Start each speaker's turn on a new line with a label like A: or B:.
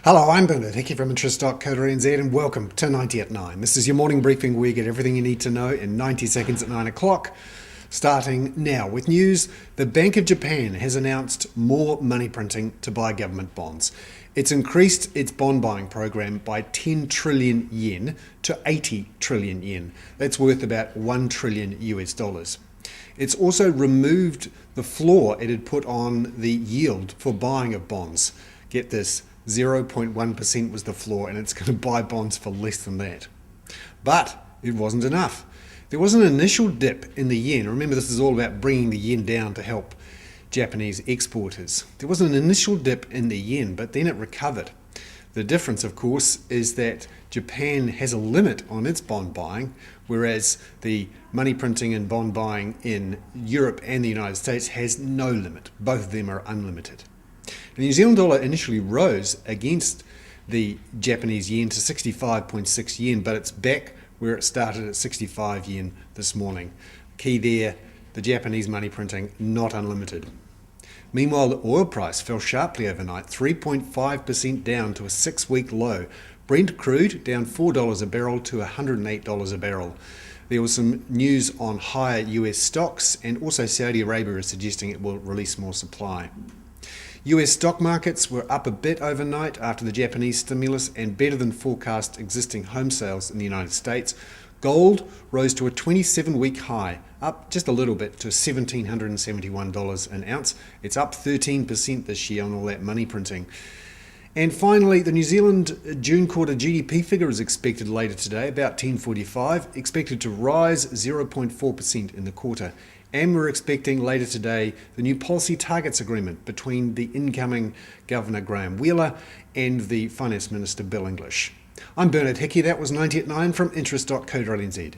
A: Hello, I'm Bernard Hickey from trln and welcome to 90 at 9. This is your morning briefing where you get everything you need to know in 90 seconds at 9 o'clock. Starting now with news, the Bank of Japan has announced more money printing to buy government bonds. It's increased its bond buying program by 10 trillion yen to 80 trillion yen. That's worth about 1 trillion US dollars. It's also removed the floor it had put on the yield for buying of bonds. Get this, 0.1% was the floor, and it's going to buy bonds for less than that. But it wasn't enough. There was an initial dip in the yen. Remember, this is all about bringing the yen down to help Japanese exporters. There was an initial dip in the yen, but then it recovered. The difference, of course, is that Japan has a limit on its bond buying, whereas the money printing and bond buying in Europe and the United States has no limit. Both of them are unlimited. The New Zealand dollar initially rose against the Japanese yen to 65.6 yen, but it's back where it started at 65 yen this morning. Key there, the Japanese money printing, not unlimited. Meanwhile, the oil price fell sharply overnight, 3.5% down to a 6-week low. Brent Crude down $4 a barrel to $108 a barrel. There was some news on higher US stocks, and also Saudi Arabia is suggesting it will release more supply. US stock markets were up a bit overnight after the Japanese stimulus and better than forecast existing home sales in the United States. Gold rose to a 27-week high, up just a little bit to $1,771 an ounce. It's up 13% this year on all that money printing. And finally, the New Zealand June quarter GDP figure is expected later today, about 10:45, expected to rise 0.4% in the quarter. And we're expecting later today the new policy targets agreement between the incoming Governor Graham Wheeler and the Finance Minister Bill English. I'm Bernard Hickey. That was 90 at 9 from interest.co.nz.